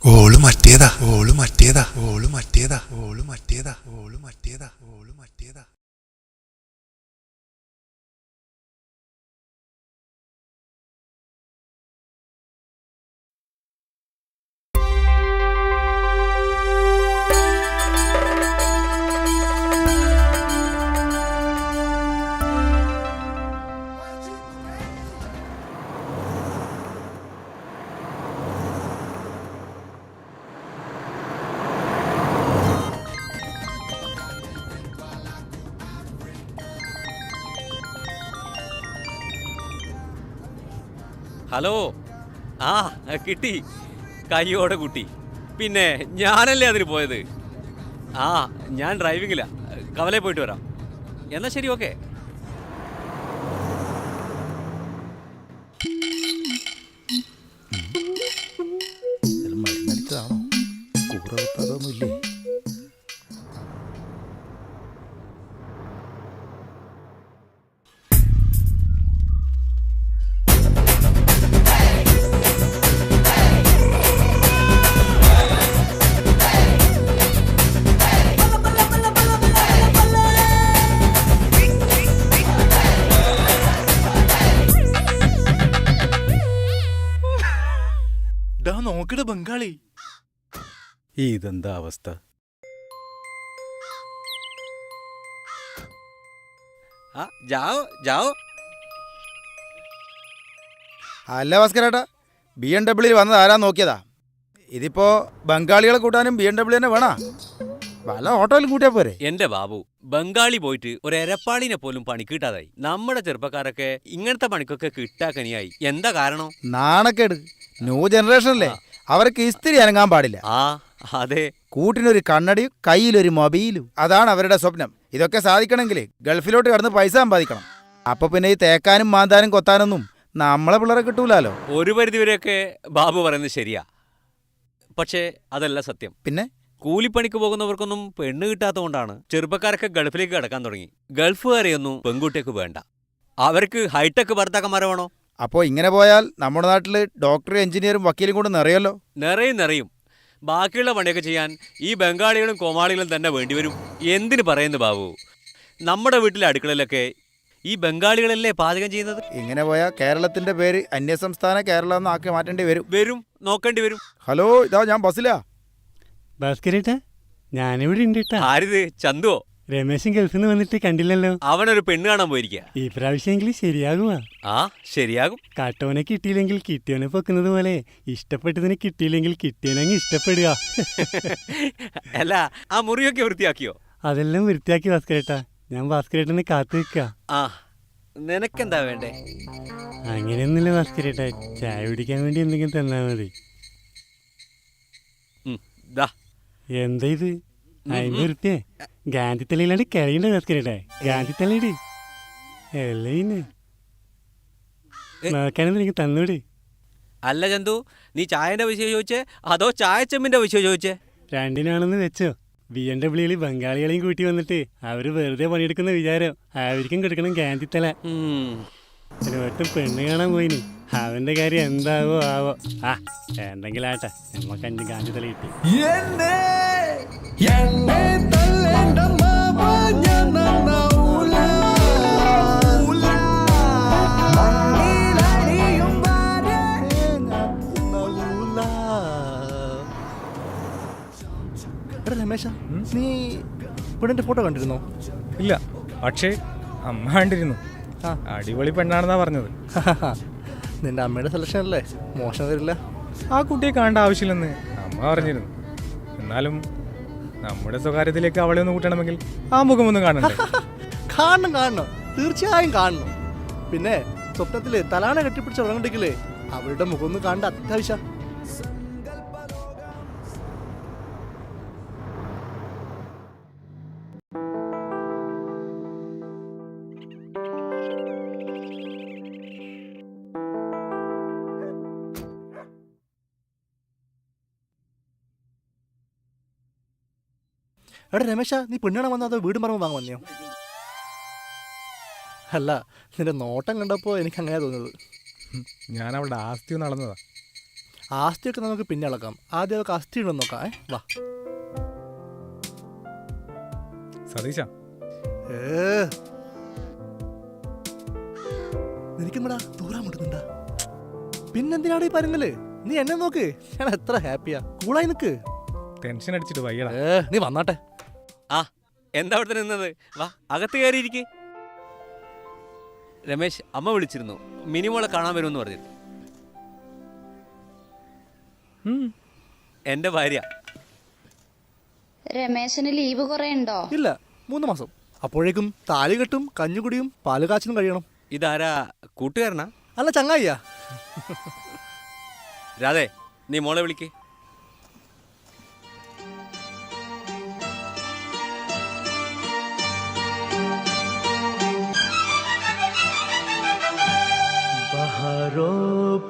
ഓള് മറ്റേതാ ഓള് മറ്റേതാ ഓള് മറ്റേതാ ഓള് മറ്റേതാ ഓള് മറ്റേതാ ഓള് മറ്റേതാ. Hello. ആ കിട്ടി, കയ്യോടെ കുട്ടി. പിന്നെ ഞാനല്ലേ അതിന് പോയത്. ആ ഞാൻ ഡ്രൈവിങ്ങില്ല, കവലയിൽ പോയിട്ട് വരാം. എന്നാൽ ശരി, ഓക്കെ. മരുന്നടിച്ചതാണോ? കൂറകത്താതൊന്നുമില്ലേ? നോക്കിട ബംഗാളി, ഇതെന്താ അവസ്ഥ? അല്ല ഭാസ്കരേട്ടാ, BMW വന്നത് ആരാ നോക്കിയതാ? ഇതിപ്പോ ബംഗാളികളെ കൂട്ടാനും BMW തന്നെ വേണ? വല്ല ഓട്ടോയിലും കൂട്ടിയാ പോരെ? എന്റെ ബാബു, ബംഗാളി പോയിട്ട് ഒരു എരപ്പാളിനെ പോലും പണി കിട്ടാതായി. നമ്മുടെ ചെറുപ്പക്കാരൊക്കെ ഇങ്ങനത്തെ പണിക്കൊക്കെ കിട്ടാക്കനിയായി. എന്താ കാരണം? നാണക്കേട്. ന്യൂ ജനറേഷനല്ലേ, അവർക്ക് ഇസ്തിരി അനങ്ങാൻ പാടില്ല. ആ അതെ, കൂട്ടിനൊരു കണ്ണടിയും കയ്യിലൊരു മൊബൈലും, അതാണ് അവരുടെ സ്വപ്നം. ഇതൊക്കെ സാധിക്കണമെങ്കിൽ ഗൾഫിലോട്ട് കടന്ന് പൈസ സമ്പാദിക്കണം. അപ്പൊ പിന്നെ ഈ തേക്കാനും മാന്താനും കൊത്താനൊന്നും നമ്മളെ പിള്ളേരെ കിട്ടൂലോ. ഒരു പരിധിവരെയൊക്കെ ബാബു പറയുന്നത് ശരിയാ, പക്ഷേ അതല്ല സത്യം. പിന്നെ കൂലിപ്പണിക്ക് പോകുന്നവർക്കൊന്നും പെണ്ണ് കിട്ടാത്തതുകൊണ്ടാണ് ചെറുപ്പക്കാരൊക്കെ ഗൾഫിലേക്ക് കടക്കാൻ തുടങ്ങി. ഗൾഫുകാരെയൊന്നും പെൺകുട്ടിക്ക് വേണ്ട, അവർക്ക് ഹൈടെക് ഭർത്താക്കന്മാരെ വേണോ? അപ്പോൾ ഇങ്ങനെ പോയാൽ നമ്മുടെ നാട്ടിൽ ഡോക്ടറും എഞ്ചിനീയറും വക്കീലും കൊണ്ട് നിറയല്ലോ. നിറയും. ബാക്കിയുള്ള പണിയൊക്കെ ചെയ്യാൻ ഈ ബംഗാളികളും കോമാളികളും തന്നെ വേണ്ടിവരും. എന്തിന് പറയുന്നു ബാബു, നമ്മുടെ വീട്ടിലെ അടുക്കളയിലൊക്കെ ഈ ബംഗാളികളല്ലേ പാചകം ചെയ്യുന്നത്. ഇങ്ങനെ പോയാൽ കേരളത്തിന്റെ പേര് അന്യസംസ്ഥാന കേരളം എന്ന് ആക്കി മാറ്റേണ്ടി വരും. നോക്കേണ്ടി വരും. ഹലോ, ഇതാ ഞാൻ ബസ്സിലാ. ഭാസ്കരേട്ടാ, ഞാനിവിടെ ഉണ്ട്. ആരിത്? ചന്തുവോ? രമേശൻ ഗൾഫിൽ നിന്ന് വന്നിട്ട് കണ്ടില്ലല്ലോ. അവനൊരു പെണ്ണ് കാണാൻ പോയിരിക്കുക. ഈ പ്രാവശ്യമെങ്കിലും ശരിയാകുവാ? ആ ശരിയാകും. കാട്ടവനെ കിട്ടിയില്ലെങ്കിൽ കിട്ടിയവനെ പൊക്കുന്നത് പോലെ ഇഷ്ടപ്പെട്ടതിനെ കിട്ടിയില്ലെങ്കിൽ കിട്ടിയവനങ്ങ് ഇഷ്ടപ്പെടുക. അല്ല, ആ മുറിയൊക്കെ വൃത്തിയാക്കിയോ? അതെല്ലാം വൃത്തിയാക്കി ഭാസ്കരേട്ടാ. ഞാൻ ഭാസ്കരേട്ടനെ കാത്തു നിൽക്കുക. ആ നിനക്കെന്താ വേണ്ടേ? അങ്ങനെയൊന്നുമില്ല ഭാസ്കരേട്ടാ, ചായ കുടിക്കാൻ വേണ്ടി എന്തെങ്കിലും തന്നാ മതി. എന്താ ഇത്? 50 ഉറുപ്പ്യ ഗാന്ധി തലയിലാണ്ട് കിളയുണ്ട് ഭാസ്കരേട്ടാ. ഗാന്ധി തലയിട് എല്ലയിന്ന് നോക്കാനെന്ന് എനിക്ക് തന്നൂട്. അല്ല ചന്തു, നീ ചായന്റെ വിഷയം ചോദിച്ചേ അതോ ചായച്ചെമ്മിന്റെ വിഷയം ചോദിച്ചേ? രണ്ടിനാണെന്ന് വെച്ചോ. BMW ബംഗാളികളെയും കൂട്ടി വന്നിട്ട് അവര് വെറുതെ പണിയെടുക്കുന്ന വിചാരം അവർക്കും കൊടുക്കണം ഗാന്ധിത്തല. ഒരു വട്ടം പെണ്ണ് കാണാൻ പോയിനി. അവന്റെ കാര്യം എന്താവോ ആവോ. എന്തെങ്കിലും ആട്ടെ, നമ്മക്ക് 5 ഗാന്ധിത്തല കിട്ടി. രമേശ, നീ പെണ്ണിന്റെ ഫോട്ടോ കണ്ടിരുന്നോ? ഇല്ല, പക്ഷേ അമ്മ കണ്ടിരുന്നു. അടിപൊളി പെണ്ണാണെന്നാ പറഞ്ഞത്. നിന്റെ അമ്മയുടെ സെലക്ഷൻ അല്ലേ, മോശം വരില്ല. ആ കുട്ടിയെ കാണേണ്ട ആവശ്യമില്ലെന്ന് അമ്മ പറഞ്ഞിരുന്നു. എന്നാലും നമ്മുടെ സ്വകാര്യത്തിലേക്ക് അവളെ ഒന്ന് കൂട്ടണമെങ്കിൽ ആ മുഖമൊന്നും കാണണ്ടേ? കാണണം, തീർച്ചയായും കാണണം. പിന്നെ സ്വപ്നത്തില് തലാണ കെട്ടിപ്പിടിച്ച ഉറങ്ങണ്ടെങ്കിലേ അവളുടെ മുഖം ഒന്ന് കാണേണ്ട അത്യാവശ്യം. എടാ രമേശ, നീ പെണ്ണാണ് വന്നോ അതോ വീട് മറവ് വാങ്ങാൻ വന്നെയോ? അല്ല, നിന്റെ നോട്ടം കണ്ടപ്പോൾ എനിക്ക് അങ്ങനെ തോന്നുന്നത്. ഞാൻ അവളുടെ ആസ്തി ഒന്ന് അളന്നതാ. ആസ്തിയൊക്കെ നമുക്ക് പിന്നെ അളക്കാം, ആദ്യം അവർക്ക് അസ്ഥി ഉണ്ടോ നോക്കാം. വാ സതീശ, നിനക്കെന്താ ദൂരാൻ മുട്ടുന്നുണ്ടാ? പിന്നെന്തിനാണ് ഈ പറയുന്നല്ലേ? നീ എന്നെ നോക്ക്, ഞാൻ എത്ര ഹാപ്പിയാ. കൂളായി നിക്ക്, ടെൻഷൻ അടിച്ചിട്ട് വയ്യടാ. നീ വന്നാട്ടെ. എന്താ അവിടെ നിന്നത്? വാ, അകത്ത് കയറിയിരിക്കെ. രമേശ്, അമ്മ വിളിച്ചിരുന്നു, മിനിമോളെ കാണാൻ വരുമെന്ന് പറഞ്ഞിരുന്നു. എന്റെ ഭാര്യ. രമേശന് ലീവ് കുറെ ഉണ്ടോ? ഇല്ല, 3 മാസം. അപ്പോഴേക്കും താലി കെട്ടും കഞ്ഞുകുടിയും പാല് കാച്ചിനും കഴിയണം. ഇതാരാ, കൂട്ടുകാരനാ? അല്ല, ചങ്ങായിയാ. രാധേ, നീ മോളെ വിളിക്കേ.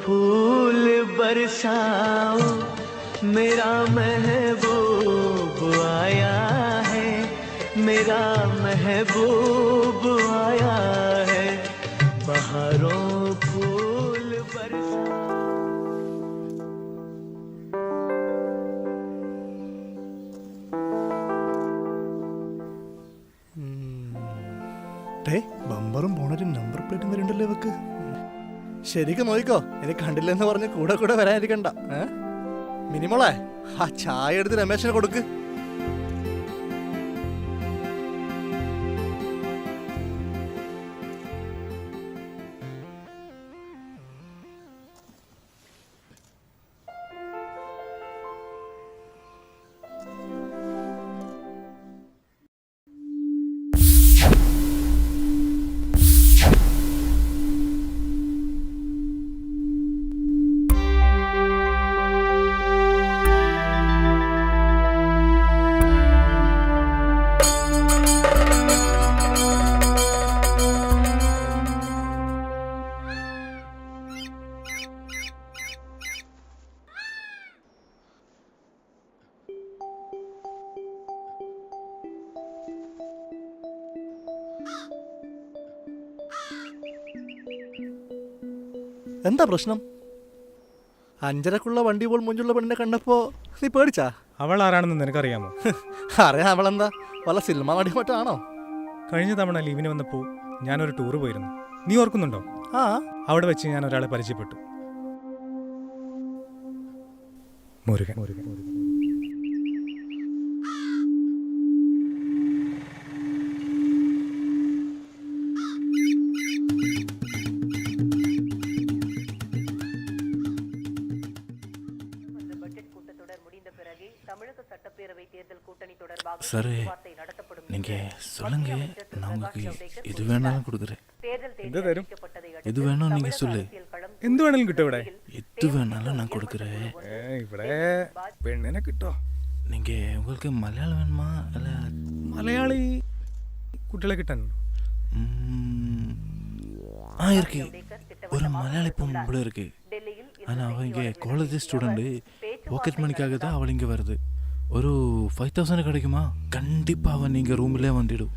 फूल बरसाओ, मेरा महबूब आया है, मेरा महबूब आया है, बहारों फूल बरसाओ. ബമ്പറും ബോണറ്റും നമ്പർ പ്ലേറ്റും വരുന്നുണ്ടല്ലോ ഇവക്ക്. ശരിക്കും നോയിക്കോ, എനിക്ക് കണ്ടില്ലെന്ന് പറഞ്ഞ് കൂടെ കൂടെ വരാതിരിക്കണ്ട. മിനിമോളെ, ആ ചായ എടുത്ത് രമേശിനെ കൊടുക്ക്. എന്താ പ്രശ്നം? 5:30 വണ്ടി പോൾ മുഞ്ചുള്ള പെണ്ണിനെ കണ്ടപ്പോ നീ പേടിച്ചാ? അവൾ ആരാണെന്ന് നിനക്കറിയാമോ? അറിയാം. അവളെന്താ വല്ല സിനിമ നടി മറ്റാണോ? കഴിഞ്ഞ തവണ ലീവിന് വന്നപ്പോൾ ഞാനൊരു ടൂറ് പോയിരുന്നു. നീ ഓർക്കുന്നുണ്ടോ? അവിടെ വെച്ച് ഞാൻ ഒരാളെ പരിചയപ്പെട്ടു. മുരുകൻ. சார், நீங்கள் சொல்லுங்க, நான் உங்களுக்கு இது வேணாலும் கொடுக்குறேன். എന്ത് തരും? இது வேணும் நீங்கள் சொல்லு. എന്ത് വേണേലും കിട്ടും ഇവിടെ. இது வேணாலும் நான் கொடுக்குறேன். ഇവിടെ പെണ്ണിനെ കിട്ടോ? நீங்கள் உங்களுக்கு மலையாளம் வேணுமா இல்ல മലയാളി കുട്ടികളെ കിട്ടാൻ? இருக்கு. ஒரு மலையாளி பொம்பளை இருக்கு. ஆனால் அவள் இங்கே காலேஜ் ஸ்டூடெண்ட்டு. பாக்கெட் மணிக்காக தான் அவள் இங்கே வருது. ஒரு 5000 கிடைக்குமா? கண்டிப்பா அவன் நீங்க റൂമിലേ വണ്ടിടും.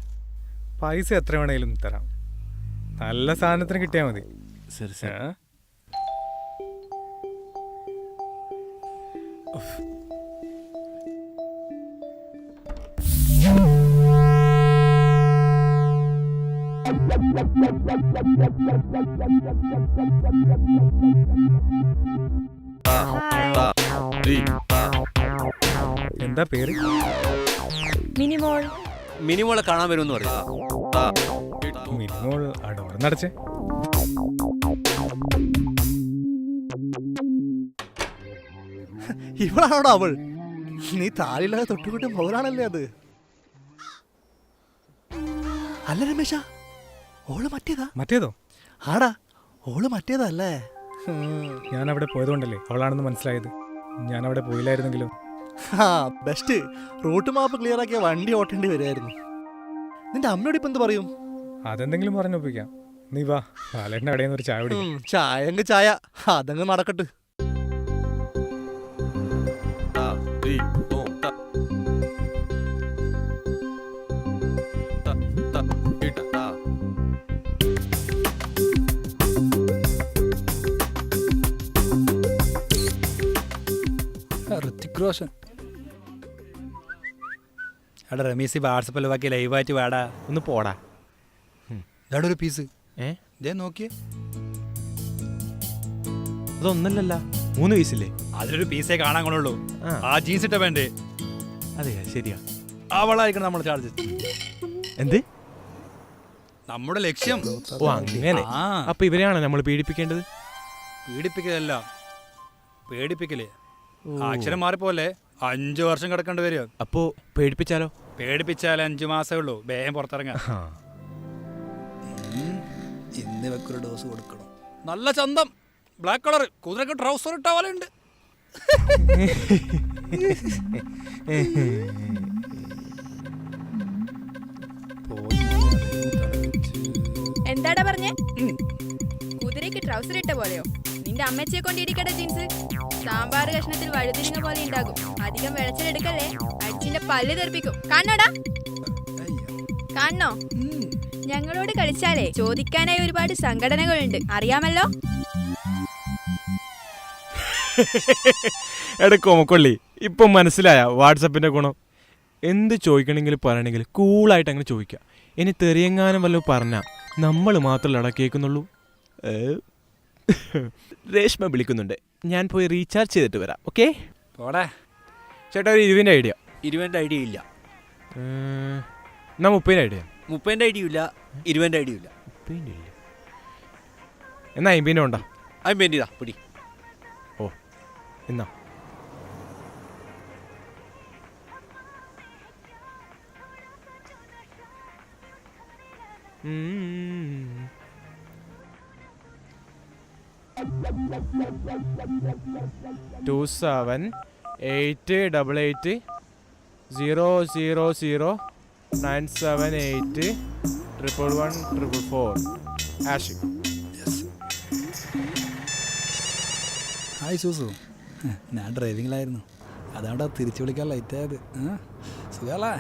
പൈസ എത്ര വേണേലും തരാം. നല്ല സാധനത്തിന് കിട്ടിയാൽ മതി. சரி சரி. എന്താ പേര്? മിനിമോൾ. മിനിമോളെ കാണാൻ വരുമെന്ന് പറഞ്ഞു. മിനിമോൾ ഡോർ നടച്ചേ. ഇവളാണോടാ അവൾ? നീ താലില്ലാതെ തൊട്ടുകൂട്ടി മോളാണല്ലേ അത്? അല്ല രമേശ, ഓള് മറ്റേതോ? ആടാ, ഓള് മറ്റേതല്ലേ? ഞാൻ അവിടെ പോയതുകൊണ്ടല്ലേ അവളാണെന്ന് മനസ്സിലായത്. ഞാൻ അവിടെ പോയില്ലായിരുന്നെങ്കിലും. ബെസ്റ്റ്. റൂട്ട് മാപ്പ് ക്ലിയർ ആക്കിയ വണ്ടി ഓട്ടേണ്ടി വരുമായിരുന്നു. നിന്റെ അമ്മയോട് ഇപ്പൊ എന്ത് പറയും? അതെന്തെങ്കിലും പറഞ്ഞൊപ്പിക്കാം. നീ വാ, ബാലേട്ടൻ്റെ കടയിൽ നിന്ന് ഒരു ചായ കുടിക്കാം. ചായ എങ്കിൽ ചായ, അതങ്ങ് നടക്കട്ടെ. ഋത്തിക് റോഷൻ. എടാ റമീസ് വാട്സപ്പിൽ ബാക്കി ലൈവായിട്ട് വേടാ. ഒന്ന് പോടാ. ഇതാടെ ഒരു പീസ്. ഇതേ നോക്കിയേ, അതൊന്നല്ലല്ല, 3 പീസില്ലേ? അതിലൊരു പീസേ കാണാൻ കൊള്ളുള്ളൂ. ആ ജീൻസ് ഇട്ട വേണ്ടേ? അതെയാ, ശരിയാ. അവളായിരിക്കണം നമ്മുടെ ചാർജ്. എന്ത്? നമ്മുടെ ലക്ഷ്യം. ഓ അങ്ങനെ. അപ്പൊ ഇവരെയാണോ നമ്മൾ പീഡിപ്പിക്കേണ്ടത്? പീഡിപ്പിക്കലല്ല, പേടിപ്പിക്കല്. അക്ഷരം മാറിപ്പോലെ 5 വർഷം കിടക്കേണ്ടി വരിക. അപ്പോ പേടിപ്പിച്ചാലോ? പേടിപ്പിച്ചാൽ 5 മാസമേ ഉള്ളൂ. വേഗം പുറത്തിറങ്ങാം. ഇന്ന് ഇവക്കൊരു ഡോസ് കൊടുക്കണം. നല്ല ചന്തം, ബ്ലാക്ക് കളർ, കുതിരക്ക് ട്രൗസർ ഇട്ട പോലെ ഉണ്ട്. എന്താടാ പറഞ്ഞേ? കുതിരയ്ക്ക് ട്രൗസർ ഇട്ട പോലെയോ? നിന്റെ അമ്മച്ചിയെ കൊണ്ട് ഇടിക്കട്ടെ ജീൻസ്. സാമ്പാർ കഷ്ണത്തിൽ വഴുതിരിങ്ങ പോലെ ഉണ്ടാകും. അധികം വെളച്ചെടുക്കല്ലേ, അടിച്ചിന്റെ പല്ല് തെറിപ്പിക്കും. കാണണോടാ? കാണണോ? ഞങ്ങളോട് കളിച്ചാലേ ചോദിക്കാനായി ഒരുപാട് സംഘടനകളുണ്ട്, അറിയാമല്ലോ. എടക്കോമക്കൊള്ളി, ഇപ്പം മനസ്സിലായ വാട്സപ്പിന്റെ ഗുണം? എന്ത് ചോദിക്കണമെങ്കിലും പറയണമെങ്കിൽ കൂളായിട്ട് അങ്ങനെ ചോദിക്കുക. ഇനി തെറിയങ്ങാനും വല്ലതും പറഞ്ഞാൽ നമ്മൾ മാത്രമല്ല കേൾക്കുന്നുള്ളൂ. രേഷ്മ വിളിക്കുന്നുണ്ട്, ഞാൻ പോയി റീചാർജ് ചെയ്തിട്ട് വരാം. ഓക്കെ പോടെ ചേട്ടാ. ഒരു 20ന്റെ ഐഡിയ. 20ന്റെ ഐഡിയ ഇല്ല. എന്നാ 30ന്റെ ഐഡിയ. 30ന്റെ ഐഡിയ ഇല്ല, 20ന്റെ ഐഡിയ ഇല്ല. എന്നാ 50ന്റെ ഉണ്ടോ? 50 ഇതാ പിടി. ഓ എന്നാ ടു 7 8 8 0 0 0 9 7 8 1 1 1 4 ആഷ്. ഹായ് സൂസു, ഞാൻ ഡ്രൈവിങ്ങിലായിരുന്നു, അതാണ്ടാ തിരിച്ചു വിളിക്കാൻ ലൈറ്റായത്. സുഖാലേ?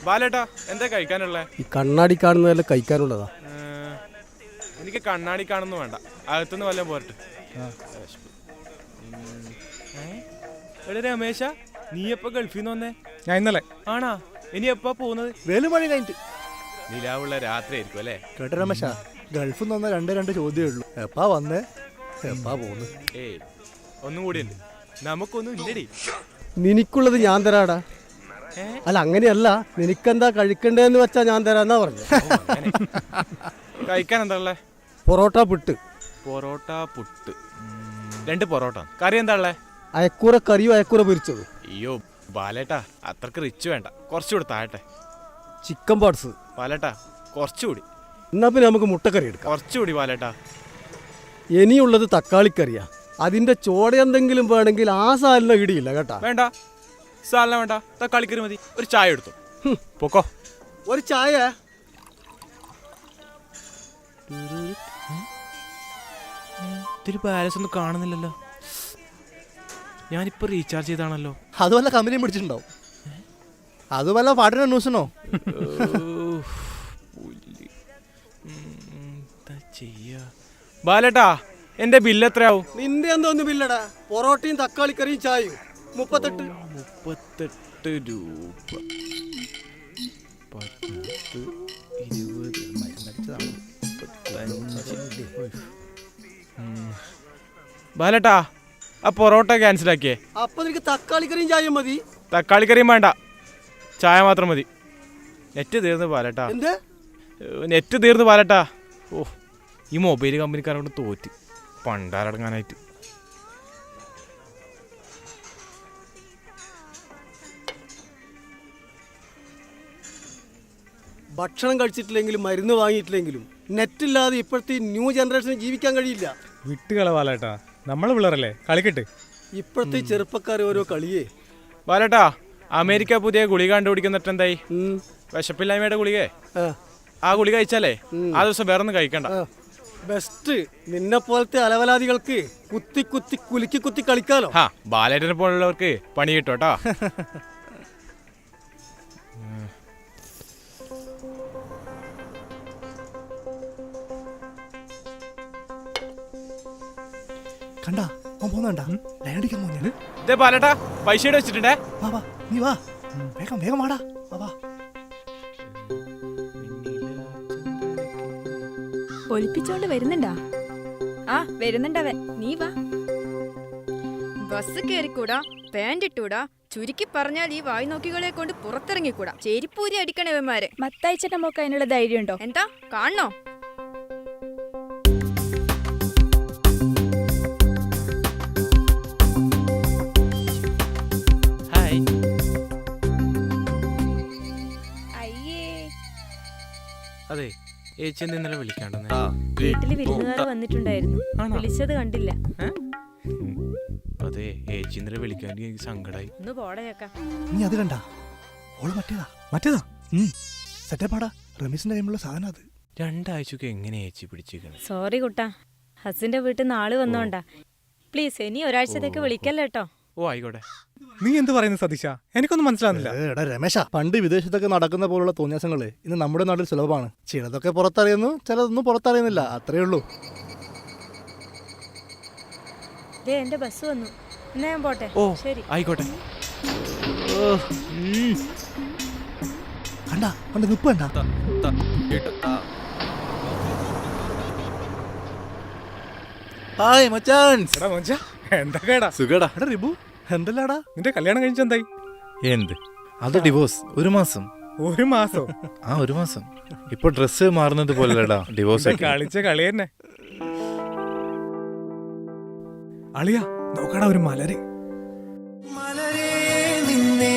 ബാലേട്ടാ, എന്താ കഴിക്കാനുള്ള? ഈ കണ്ണാടി കാണുന്നതല്ല കഴിക്കാനുള്ളതാ. എനിക്ക് കണ്ണാടി കാണുന്നു വേണ്ട, അകത്തുനിന്ന് വല്ലതും പോരട്ടെ. എടാ രമേശ, നീ എപ്പോ ഗൾഫിൽ നിന്ന് വന്നേ? ഞാൻ ഇന്നലെ. ആണാ? ഇനി എപ്പാ പോകുന്നത്? വേലുമണി കഴിഞ്ഞിട്ട്. നിലാവുള്ള രാത്രി ആയിരിക്കും അല്ലേ? കേട്ടോ രമേശ, ഗൾഫിൽ നിന്ന് വന്ന 2 ചോദ്യമേ ഉള്ളൂ. എപ്പാ വന്നേ, എപ്പാ പോകുന്നു? ഏയ് ഒന്നും കൂടിയുണ്ട്, നമുക്കൊന്നും ഇല്ലടി. നിനക്കുള്ളത് ഞാൻ തരാടാ. അല്ല അങ്ങനെയല്ല, നിനക്കെന്താ കഴിക്കണ്ടേന്ന് വെച്ചാ ഞാൻ തരാന്നാ പറഞ്ഞു. കഴിക്കാൻ എന്താ ഉള്ളേ? പൊറോട്ട പുട്ട്. പൊറോട്ട പുട്ട്, 2 പൊറോട്ട. കറി എന്താ ഉള്ളേ? അയക്കൂറ കറിയോ അയക്കൂറ പൊരിച്ചത്. അയ്യോ ബാലേട്ടാ, അത്രക്ക് റിച്ച് വേണ്ട, കുറച്ചുകൂടി താഴട്ടെ. Chicken parts. ബാലേട്ടാ കുറച്ചുകൂടി. എന്നാ പിന്നെ നമുക്ക് മുട്ടക്കറി എടുക്കാം. കുറച്ചുകൂടി ബാലേട്ടാ. ഇനിയുള്ളത് തക്കാളിക്കറിയാ. അതിന്റെ ചോട എന്തെങ്കിലും വേണമെങ്കിൽ ആ സാലിന് ഇടിയില്ല കേട്ടാ. വേണ്ട സാലന വേണ്ട, തക്കാളിക്കറി മതി. ഒരു ചായ എടുത്തു പൊക്കോ. ഒരു ചായ. ഇതൊരു ബാലൻസ് ഒന്നും കാണുന്നില്ലല്ലോ. ഞാനിപ്പോ റീചാർജ് ചെയ്താണല്ലോ. അത് വല്ല കമ്പനിയും പിടിച്ചിട്ടുണ്ടാവും. അത് വല്ല പാട്ടിന് ന്യൂസിനോ? ബാലേട്ടാ, എന്റെ ബില്ല് എത്രയാവും? നിന്റെ എന്തോന്ന് ബില്ലടാ? പൊറോട്ടയും തക്കാളിക്കറിയും ചായയും 38. 38 രൂപ. 10, 20, ബാലേട്ടാ, ആ പൊറോട്ട ക്യാൻസൽ ആക്കിയേ. അപ്പൊ നിനക്ക് തക്കാളിക്കറിയും ചായയും മതി? തക്കാളിക്കറിയും വേണ്ട, ചായ മാത്രം മതി. നെറ്റ് തീർന്ന് ബാലേട്ടാ, നെറ്റ് തീർന്ന് ബാലേട്ടാ. ഓ, ഈ മൊബൈൽ കമ്പനിക്കാരോട് തോറ്റ് പണ്ടാരടങ്ങാനായിട്ട്. ഭക്ഷണം കഴിച്ചിട്ടില്ലെങ്കിലും മരുന്ന് വാങ്ങിയിട്ടില്ലെങ്കിലും നെറ്റില്ലാതെ ഇപ്പോഴത്തെ ന്യൂ ജനറേഷന് ജീവിക്കാൻ കഴിയില്ല. വിട്ടുകള ബാലേട്ടാ, നമ്മളെ പിള്ളേരല്ലേ, കളിക്കട്ടെ. ഇപ്പോഴത്തെ ചെറുപ്പക്കാർ ഓരോ കളിയേ. ബാലേട്ടാ, അമേരിക്ക പുതിയ ഗുളിക കണ്ടുപിടിക്കുന്നിട്ട് എന്തായി? വിശപ്പില്ലായ്മയുടെ ഗുളിക. ആ ഗുളിക കഴിച്ചാലേ ആ ദിവസം വേറൊന്നും കഴിക്കണ്ട. ബെസ്റ്റ്. നിന്നെ പോലത്തെ അലവലാദികൾക്ക് കുത്തി കുത്തി കുലുക്കി കുത്തി കളിക്കാലോ. ബാലേട്ടനെ പോലുള്ളവർക്ക് പണി കിട്ടോട്ടോ. കണ്ടാ പോന്നണ്ടാ ലൈൻ അടിക്കാൻ പോന്നെയാണ്. ഇതേ ബാലേട്ടാ, പൈസ വെച്ചിട്ടുണ്ടേ. വാ വാ, നീ വാ, വേഗം വേഗം വാടാ. വാ. ഒലിപ്പിച്ചോണ്ട് വരുന്നുണ്ടാ? ആ വരുന്നുണ്ടവൻ, നീ വാ. ബസ് കേറിക്കൂടാ, പാന്റ് ഇട്ടൂടാ, ചുരുക്കി പറഞ്ഞാൽ ഈ വായി നോക്കികളെ കൊണ്ട് പുറത്തിറങ്ങിക്കൂടാ. ചെരിപ്പൂരി അടിക്കണവന്മാര്. മത്തയച്ചന്റെ മോക്ക് അതിനുള്ള ധൈര്യം ഉണ്ടോ? എന്താ കാണണോ? അതെ, ഏച്ചി ഇന്നലെ വിളിക്കാണ്ടെന്ന്. വീട്ടില് വിരുന്നുകാർ വന്നിട്ടുണ്ടായിരുന്നു, വിളിച്ചത് കണ്ടില്ല. അതെ, ഏച്ചി ഇന്നലെ വിളിക്കാണ്ട് എനിക്ക് സങ്കടായി. ഒന്ന് പോടേക്കാം. നീ അത് കണ്ടാ? ഓള് മറ്റേതാ സെറ്റപ്പാടാ. റമീസിന്റെ കയ്യിലുള്ള സാധനം അത്. 2 ആഴ്ചക്ക് എങ്ങനെ ഏച്ചി പിടിച്ചിരിക്കണം? സോറി കുട്ടാ, ഹസിന്റെ വീട്ടിൽ നിന്ന് ആള് വന്നോണ്ടാ. പ്ലീസ് ഇനി ഒരാഴ്ചത്തേക്ക് വിളിക്കല്ലോ. ഓ ആയിക്കോട്ടെ. നീ എന്ത് പറയുന്നു സതീശ? എനിക്കൊന്നും മനസ്സിലാവുന്നില്ല. എടാ രമേശ, പണ്ട് വിദേശത്തൊക്കെ നടക്കുന്ന പോലുള്ള തോന്നിയാസങ്ങള് ഇന്ന് നമ്മുടെ നാട്ടിൽ സുലഭമാണ്. ചിലതൊക്കെ പുറത്തറിയുന്നു, ചിലതൊന്നും പുറത്തറിയുന്നില്ല, അത്രേ ഉള്ളൂ. എന്റെ ബസ് വന്നു, എന്നാ ഞാൻ പോട്ടെ. ഓ ശരി, ആയിക്കോട്ടെ. കണ്ടാ കണ്ട നിപ്പ് കണ്ടാ? ഹായ് മച്ചാൻസ്. എടാ മോഞ്ച, എന്തൊക്കെയാടാ? സുഖടാ. എടാ റിബു, എന്തല്ലാടാ? നിന്റെ കല്യാണം കഴിച്ചെന്തായി? എന്ത്? അത് ഡിവോഴ്സ്. 1 മാസം. 1 മാസോ? ആ 1 മാസം. ഇപ്പൊ ഡ്രസ് മാറുന്നത് പോലെടാ ഡിവോഴ്സ്. കളിച്ച കളി തന്നെ. അളിയ നോക്കടാ, ഒരു മലര്. നിന്നെ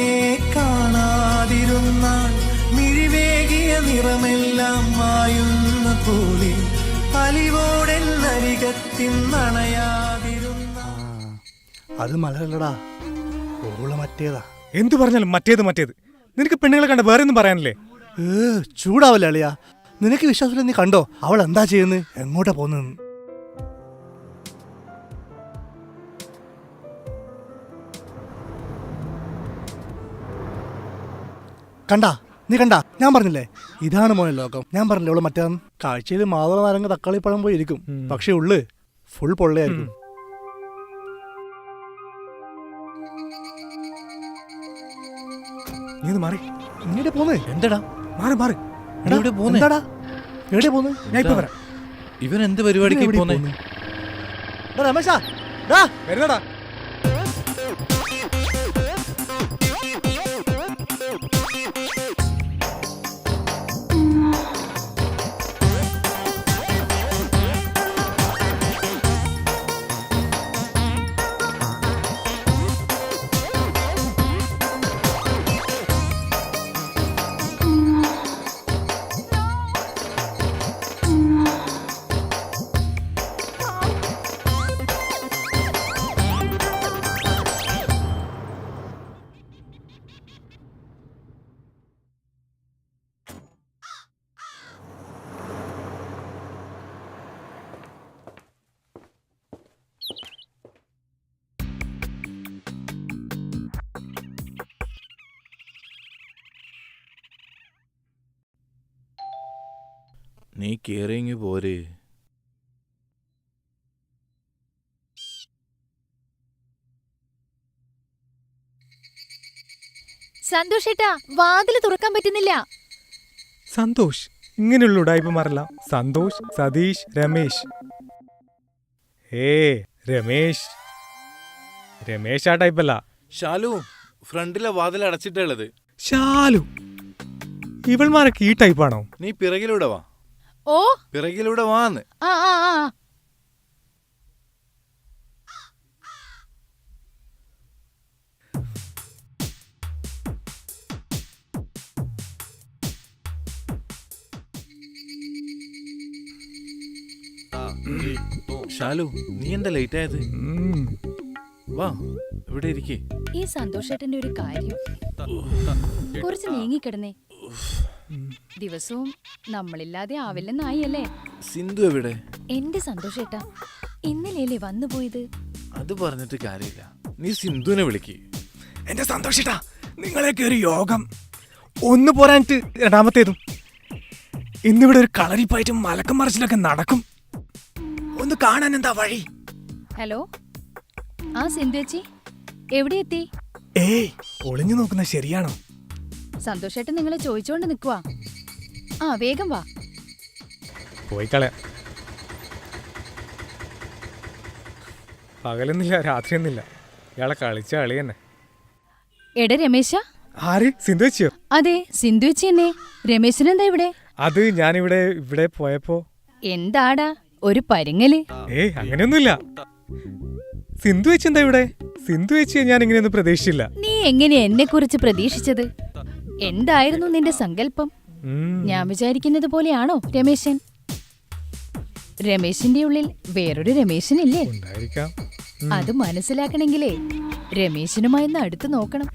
കാണാതിരുന്നാൽ മിഴിവേകിയ നിറമെല്ലാം മായുന്ന പോലെ അലിവോടെ നരികത്തിൻ നണയാതിരുന്ന. അത് മലരല്ലടാ, ഓള് മറ്റേതാ. എന്തു പറഞ്ഞാലും മറ്റേത്. നിനക്ക് പെണ്ണുങ്ങളെ കണ്ട വേറെ ഒന്നും പറയാനില്ലേ? ചൂടാവല്ലേ അളിയാ? നിനക്ക് വിശ്വാസമില്ല, നീ കണ്ടോ അവൾ എന്താ ചെയ്യുന്നത്, എങ്ങോട്ടാ പോകുന്നത്? നീ കണ്ടാ? ഞാൻ പറഞ്ഞില്ലേ, ഇതാണ് മോനെ ലോകം. ഞാൻ പറഞ്ഞില്ലേ അവള് മറ്റേ കാഴ്ചയിൽ മാതള നാരങ്ങ തക്കാളി പഴം പോയി ഇരിക്കും, പക്ഷെ ഉള്ളു ഫുൾ പൊള്ളയായിരിക്കും. നീ ഒന്ന് മാറി. ഇങ്ങോട്ട് പോന്നേ. എന്താടാ? മാറി. എവിടെ പോന്നേ? എവിടെ പോന്ന്? ഞാൻ ഇപ്പൊ വരാം. ഇവൻ എന്ത് പരിപാടിക്ക് പോന്നേ? രമേശ വരുന്നടാ. നീ കേറിങ്ങി പോര്. സന്തോഷേട്ടാ, വാതില് തുറക്കാൻ പറ്റുന്നില്ല. സന്തോഷ് ഇങ്ങനെയുള്ള ഉടായ്പമാരല്ല. സന്തോഷ്, സതീഷ്, രമേശ്. രമേശ് രമേശ് ആ ടൈപ്പല്ല. ഷാലു, ഫ്രണ്ടിലെ വാതിൽ അടച്ചിട്ടുള്ളത്. ഷാലു, ഇവൾമാരൊക്കെ ഈ ടൈപ്പാണോ? നീ പിറകിലൂടെ വാ. ഓ, പിറകിലൂടെ വാന്ന്. ആ ആ ആ. ഷാലു, നീ എന്താ ലേറ്റ് ആയത്? വാ, ഇവിടെ ഇരിക്കേ. ഈ സന്തോഷേട്ടന്റെ ഒരു കാര്യം, കുറച്ച് നീങ്ങിക്കിടന്നേ. ദിവസവും നമ്മളില്ലാതെ ആവില്ലെന്നായല്ലേ. സിന്ധു എവിടെ? എന്റെ സന്തോഷേട്ടാ, ഇന്നലെയല്ലേ വന്നുപോയത്. അത് പറഞ്ഞിട്ട് കാര്യമില്ല. നീ സിന്ധുവിനെ വിളിക്ക്. എന്റെ സന്തോഷേട്ടാ, നിങ്ങളെയൊക്കെ ഒരു യോഗം. ഒന്ന് പോരാനിട്ട് രണ്ടാമത്തേതും. ഇന്നിവിടെ ഒരു കളരിപ്പായിട്ടും മലക്കം മറിച്ചിലൊക്കെ നടക്കും. ഒന്ന് കാണാൻ എന്താ വഴി? ഹലോ, ആ സിന്ധുവേച്ചി, എവിടെ എത്തി? ഒളിഞ്ഞു നോക്കുന്ന ശരിയാണോ? സന്തോഷേട്ടൻ നിങ്ങളെ ചോദിച്ചോണ്ട് നിക്കുവാ. ആ, വേഗം വാ. പോയി കളയാം. പകലൊന്നില്ല, രാത്രിയൊന്നുമില്ല. ഇയാളെ കളിച്ച കളി തന്നെ. എടാ രമേശ. ആര്? സിന്ധു വെച്ചിയോ? അതെ, സിന്ധുവേച്ചി തന്നെ. രമേശനെന്താ ഇവിടെ? അത് ഞാനിവിടെ പോയപ്പോ. എന്താടാ ഒരു പരിങ്ങല്? അങ്ങനെയൊന്നുമില്ല. സിന്ധു വെച്ച് എന്താ ഇവിടെ? സിന്ധു വെച്ച് ഞാൻ ഇങ്ങനെയൊന്നും പ്രതീക്ഷിച്ചില്ല. നീ എങ്ങനെ എന്നെ കുറിച്ച് പ്രതീക്ഷിച്ചത്? എന്തായിരുന്നു നിന്റെ സങ്കല്പം? ഞാൻ വിചാരിക്കുന്നത് പോലെയാണോ രമേശൻ? രമേശിന്റെ ഉള്ളിൽ വേറൊരു രമേശനില്ലേ? അത് മനസ്സിലാക്കണെങ്കിലേ രമേശനുമായൊന്ന് അടുത്ത് നോക്കണം.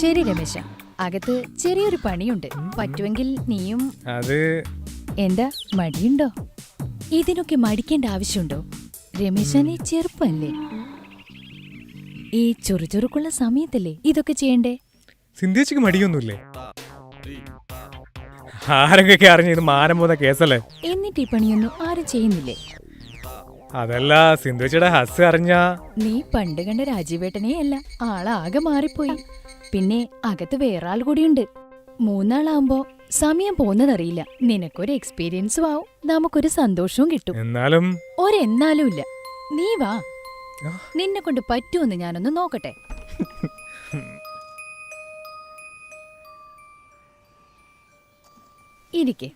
ശരി രമേശ, അകത്ത് ചെറിയൊരു പണിയുണ്ട്. പറ്റുമെങ്കിൽ നീയും. എന്താ മടിയുണ്ടോ? ഇതിനൊക്കെ മടിക്കേണ്ട ആവശ്യമുണ്ടോ? രമേശനെ ചെറുപ്പല്ലേ? ഈ ചുറുചുറുക്കുള്ള സമയത്തല്ലേ ഇതൊക്കെ ചെയ്യണ്ടേ? സിന്ധുവച്ചിക്ക് മടിയൊന്നുമില്ലേ? ആരൊക്കെ അറിഞ്ഞ ഇത് മാനം പോകുന്ന കേസല്ലേ? എന്നിട്ട് ഈ പണിയൊന്നും ആരും ചെയ്യുന്നില്ലേ? അതല്ല, സിന്ധുവച്ചിയുടെ ഹസ് അറിഞ്ഞ. നീ പണ്ട് കണ്ട രാജീവേട്ടനെ അല്ല, ആളാകെ മാറിപ്പോയി. പിന്നെ അകത്ത് വേറെ ആൾ കൂടിയുണ്ട്. മൂന്നാളാവുമ്പോ സമയം പോകുന്നതറിയില്ല. നിനക്കൊരു എക്സ്പീരിയൻസും ആവും, നമുക്കൊരു സന്തോഷവും കിട്ടും. എന്നാലും ഒരെന്നാലും ഇല്ല. നീ വാ, നിന്നെ കൊണ്ട് പറ്റുമെന്ന് ഞാനൊന്ന് നോക്കട്ടെ. ഇരിക്കെ.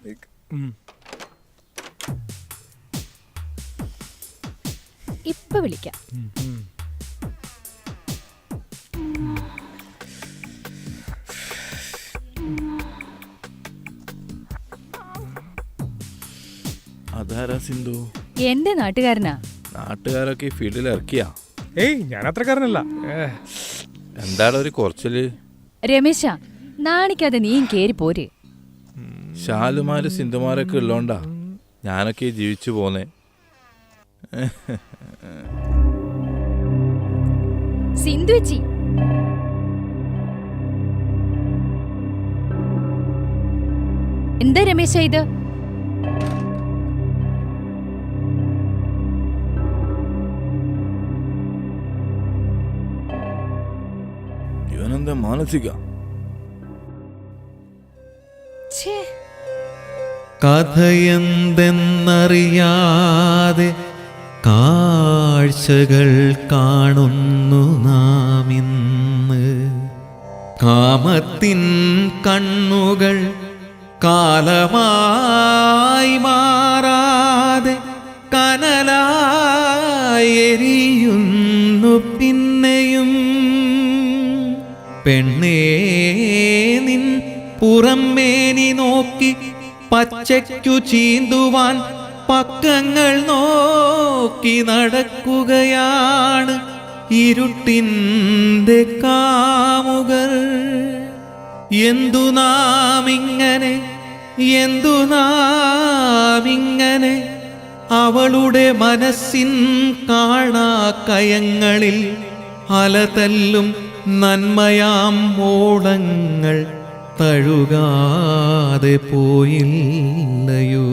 ഇപ്പൊ വിളിക്കാം. അതാരാ സിന്ധു? എന്റെ നാട്ടുകാരനാ. നാട്ടുകാരൊക്കെ ഈ ഫീൽഡിൽ ഇറക്കിയാ? ഞാൻ അത്രക്കാരനല്ല. എന്താണ് ഒരു കുറച്ചില്? രമേശ, നാണിക്കാതെ നീയും കേറി പോര്. ഷാലുമാര് സിന്ധുമാരൊക്കെ ഉള്ളോണ്ടാ ഞാനൊക്കെ ജീവിച്ചു പോന്നേ. സിന്ധുവച്ചി, എന്താ രമേശ ഇത്? ഇവനെന്താ മാനസിക? കഥയെന്തെന്നറിയാതെ കാഴ്ചകൾ കാണുന്നു നാം ഇന്ന്. കാമത്തിൻ കണ്ണുകൾ കാലമായി മാറാതെ കനലായി എരിയുന്നു പിന്നെയും. പെണ്ണേ നിൻ പുറമേനി നോക്കി പച്ചയ്ക്കു ചീന്തുവാൻ പക്കങ്ങൾ നോക്കി നടക്കുകയാണ് ഇരുട്ടിൻ്റെ കാമുകർ. എന്തു നാം ഇങ്ങനെ അവളുടെ മനസ്സിൻ കാണാ കയങ്ങളിൽ അലതല്ലും നന്മയാം മോളങ്ങൾ തഴുകാതെ പോയില്ലയോ.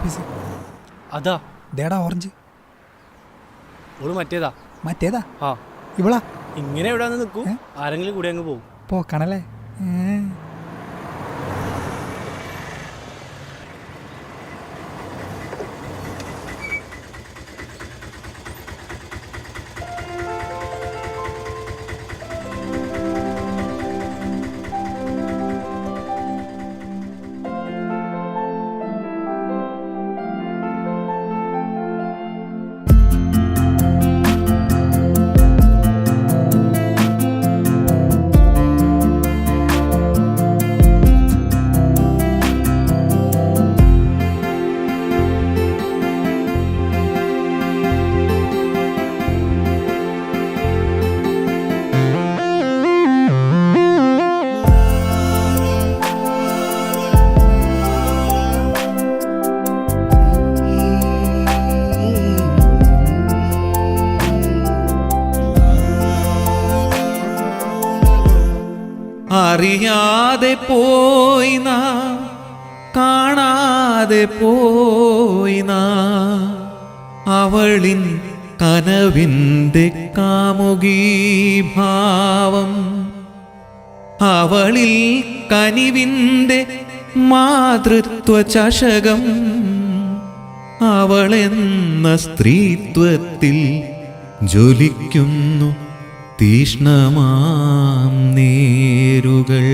പീസ് അതാ ദേടാ ഓറഞ്ച്. ഓള് മറ്റേതാ. മറ്റേതാ? ആ ഇവളാ? ഇങ്ങനെ എവിടെ നിൽക്കും, ആരെങ്കിലും കൂടി അങ്ങ് പോകും. പോക്കണല്ലേ. അറിയാതെ പോയി നാം, കാണാതെ പോയി നാം, അവളിൻ കനവിൻ്റെ കാമുകീഭാവം. അവളിൽ കനിവിൻ്റെ മാതൃത്വ ചഷകം, അവളെന്ന സ്ത്രീത്വത്തിൽ ജ്വലിക്കുന്നു തീഷ്ണമാം നേരുകൾ.